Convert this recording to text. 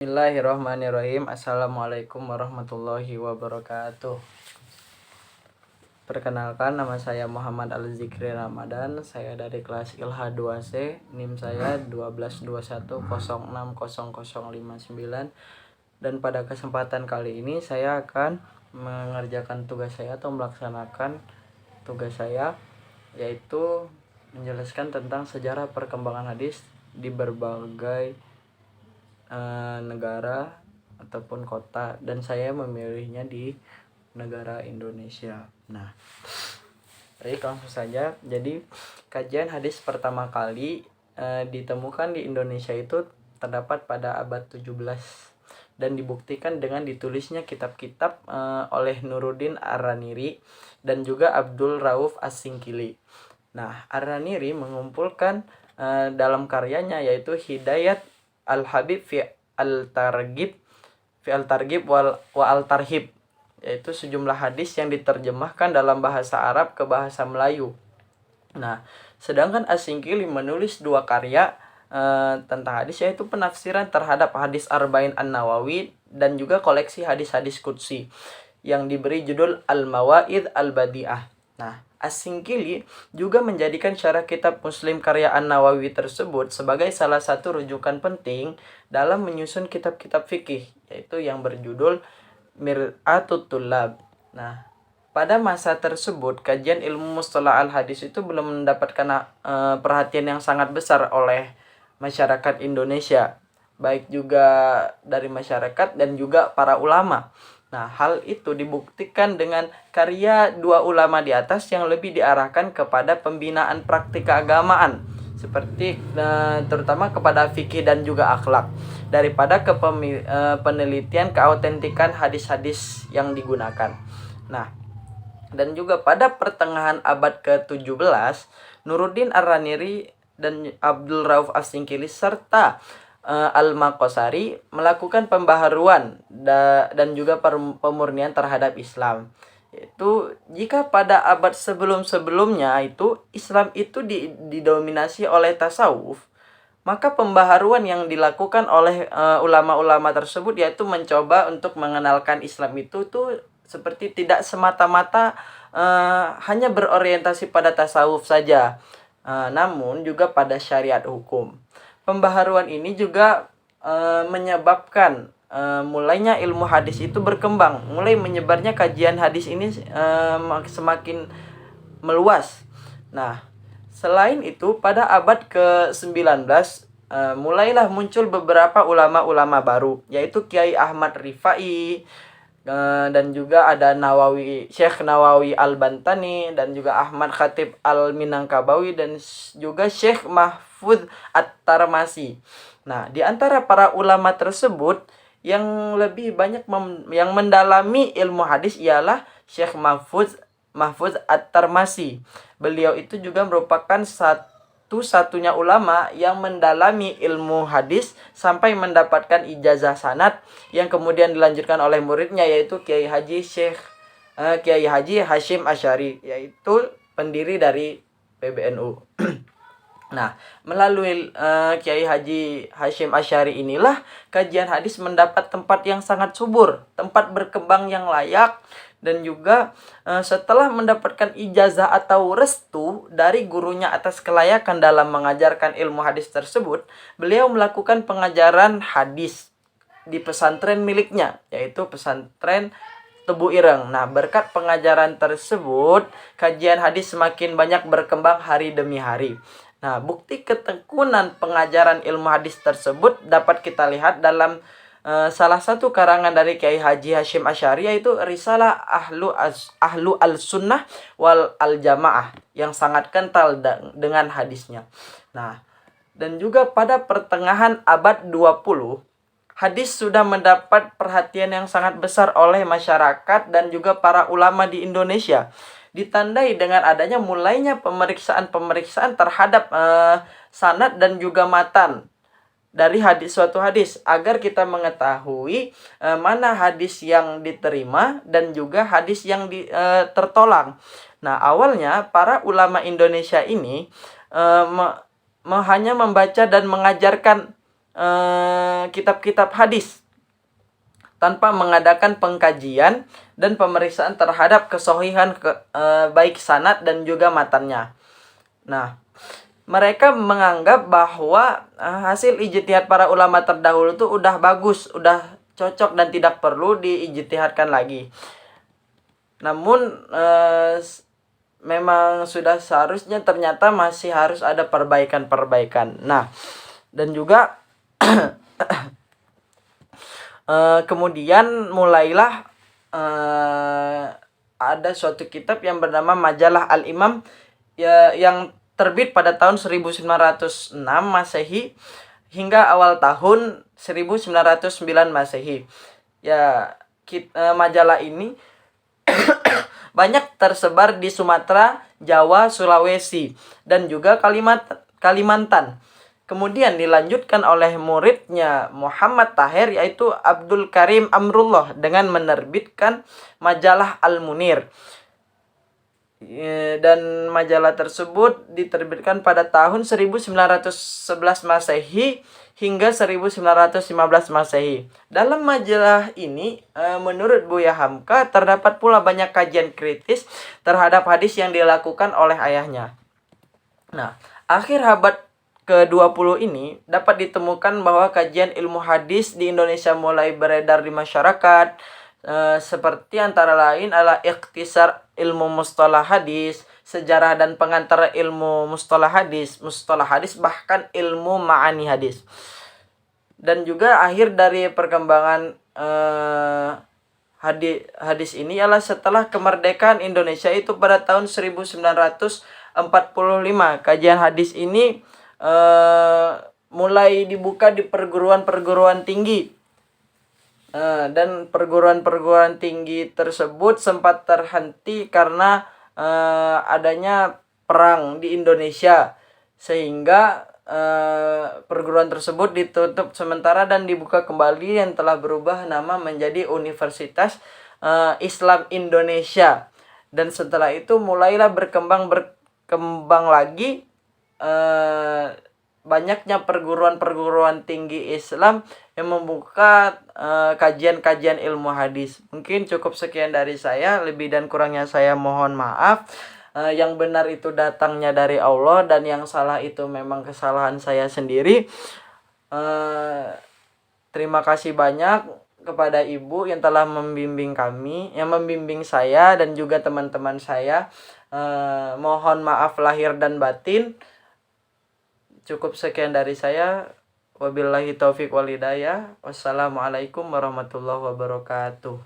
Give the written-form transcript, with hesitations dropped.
Bismillahirrahmanirrahim. Assalamualaikum warahmatullahi wabarakatuh. Perkenalkan, nama saya Muhammad Al-Zikri Ramadan. Saya dari kelas ILH 2C. NIM saya 1221060059. Dan pada kesempatan kali ini saya akan mengerjakan tugas saya atau melaksanakan tugas saya, yaitu menjelaskan tentang sejarah perkembangan hadis di berbagai negara ataupun kota, dan saya memilihnya di negara Indonesia. Nah, baik, langsung saja. Jadi kajian hadis pertama kali ditemukan di Indonesia itu terdapat pada abad 17 dan dibuktikan dengan ditulisnya kitab-kitab oleh Nuruddin Ar-Raniri dan juga Abdul Rauf As-Singkili. Nah, Ar-Raniri mengumpulkan dalam karyanya yaitu Hidayat Al-Habib fi Al-Targhib wa Al-Tarhib, yaitu sejumlah hadis yang diterjemahkan dalam bahasa Arab ke bahasa Melayu. Nah, sedangkan As-Singkili menulis dua karya tentang hadis, yaitu penafsiran terhadap hadis Arba'in An-Nawawi dan juga koleksi hadis-hadis qudsi yang diberi judul Al-Mawaid Al-Badi'ah. Nah, As-Singkili juga menjadikan syarah kitab Muslim karya An-Nawawi tersebut sebagai salah satu rujukan penting dalam menyusun kitab-kitab fikih, yaitu yang berjudul Mir'atut Tullab. Nah, pada masa tersebut kajian ilmu mustalah al-hadis itu belum mendapatkan perhatian yang sangat besar oleh masyarakat Indonesia, baik juga dari masyarakat dan juga para ulama. Nah, hal itu dibuktikan dengan karya dua ulama di atas yang lebih diarahkan kepada pembinaan praktik keagamaan, seperti terutama kepada fikih dan juga akhlak, daripada ke penelitian keautentikan hadis-hadis yang digunakan. Nah, dan juga pada pertengahan abad ke-17, Nuruddin Ar-Raniri dan Abdul Rauf As-Singkili serta Al-Maqasari melakukan pembaharuan dan juga pemurnian terhadap Islam. Yaitu jika pada abad sebelum-sebelumnya itu Islam itu didominasi oleh tasawuf, maka pembaharuan yang dilakukan oleh ulama-ulama tersebut yaitu mencoba untuk mengenalkan Islam itu tuh seperti tidak semata-mata hanya berorientasi pada tasawuf saja, namun juga pada syariat hukum. Pembaharuan ini juga menyebabkan mulainya ilmu hadis itu berkembang, mulai menyebarnya kajian hadis ini semakin meluas. Nah, selain itu pada abad ke-19 mulailah muncul beberapa ulama-ulama baru, yaitu Kiai Ahmad Rifai, dan juga ada Syekh Nawawi Al-Bantani, dan juga Ahmad Khatib Al-Minangkabawi, dan juga Syekh Mahfudz At-Tarmasi. Nah, di antara para ulama tersebut yang lebih banyak yang mendalami ilmu hadis ialah Syekh Mahfudz At-Tarmasi. Beliau itu juga merupakan satu-satunya ulama yang mendalami ilmu hadis sampai mendapatkan ijazah sanad yang kemudian dilanjutkan oleh muridnya, yaitu Kiai Haji Hashim Asy'ari, yaitu pendiri dari PBNU. Nah, melalui Kiai Haji Hashim Asy'ari inilah kajian hadis mendapat tempat yang sangat subur, tempat berkembang yang layak, dan juga setelah mendapatkan ijazah atau restu dari gurunya atas kelayakan dalam mengajarkan ilmu hadis tersebut, beliau melakukan pengajaran hadis di pesantren miliknya, yaitu pesantren Tebu Ireng. Nah, berkat pengajaran tersebut, kajian hadis semakin banyak berkembang hari demi hari. Nah, bukti ketekunan pengajaran ilmu hadis tersebut dapat kita lihat dalam salah satu karangan dari Kiai Haji Hashim Asy'ari, yaitu Risalah Ahlu Al-Sunnah wal Al-Jamaah, yang sangat kental dengan hadisnya. Nah, dan juga pada pertengahan abad 20, hadis sudah mendapat perhatian yang sangat besar oleh masyarakat dan juga para ulama di Indonesia, ditandai dengan adanya mulainya pemeriksaan terhadap sanad dan juga matan dari suatu hadis, agar kita mengetahui mana hadis yang diterima dan juga hadis yang tertolak. Nah, awalnya para ulama Indonesia ini hanya membaca dan mengajarkan kitab-kitab hadis tanpa mengadakan pengkajian dan pemeriksaan terhadap kesohihan baik sanad dan juga matannya. Nah, mereka menganggap bahwa hasil ijtihad para ulama terdahulu itu udah bagus, udah cocok dan tidak perlu diijtihadkan lagi. Namun memang sudah seharusnya, ternyata masih harus ada perbaikan-perbaikan. Nah, dan juga kemudian mulailah ada suatu kitab yang bernama Majalah Al-Imam yang terbit pada tahun 1906 Masehi hingga awal tahun 1909 Masehi. Ya, majalah ini banyak tersebar di Sumatera, Jawa, Sulawesi, dan juga Kalimantan. Kemudian dilanjutkan oleh muridnya Muhammad Tahir, yaitu Abdul Karim Amrullah, dengan menerbitkan majalah Al-Munir. Dan majalah tersebut diterbitkan pada tahun 1911 Masehi hingga 1915 Masehi. Dalam majalah ini, menurut Buya Hamka, terdapat pula banyak kajian kritis terhadap hadis yang dilakukan oleh ayahnya. Nah, akhir abad ke-20 ini dapat ditemukan bahwa kajian ilmu hadis di Indonesia mulai beredar di masyarakat, seperti antara lain adalah ikhtisar ilmu mustalah hadis, sejarah dan pengantar ilmu mustalah hadis, bahkan ilmu ma'ani hadis. Dan juga akhir dari perkembangan hadis ini adalah setelah kemerdekaan Indonesia itu pada tahun 1945. Kajian hadis ini mulai dibuka di perguruan-perguruan tinggi. Dan perguruan-perguruan tinggi tersebut sempat terhenti karena adanya perang di Indonesia, sehingga perguruan tersebut ditutup sementara dan dibuka kembali, yang telah berubah nama menjadi Universitas Islam Indonesia. Dan setelah itu mulailah berkembang lagi banyaknya perguruan-perguruan tinggi Islam yang membuka kajian-kajian ilmu hadis. Mungkin cukup sekian dari saya, lebih dan kurangnya saya mohon maaf. Yang benar itu datangnya dari Allah, dan yang salah itu memang kesalahan saya sendiri. Terima kasih banyak kepada ibu yang telah membimbing kami, yang membimbing saya dan juga teman-teman saya. Mohon maaf lahir dan batin. Cukup sekian dari saya. Wabillahi taufiq wal hidayah. Wassalamualaikum warahmatullahi wabarakatuh.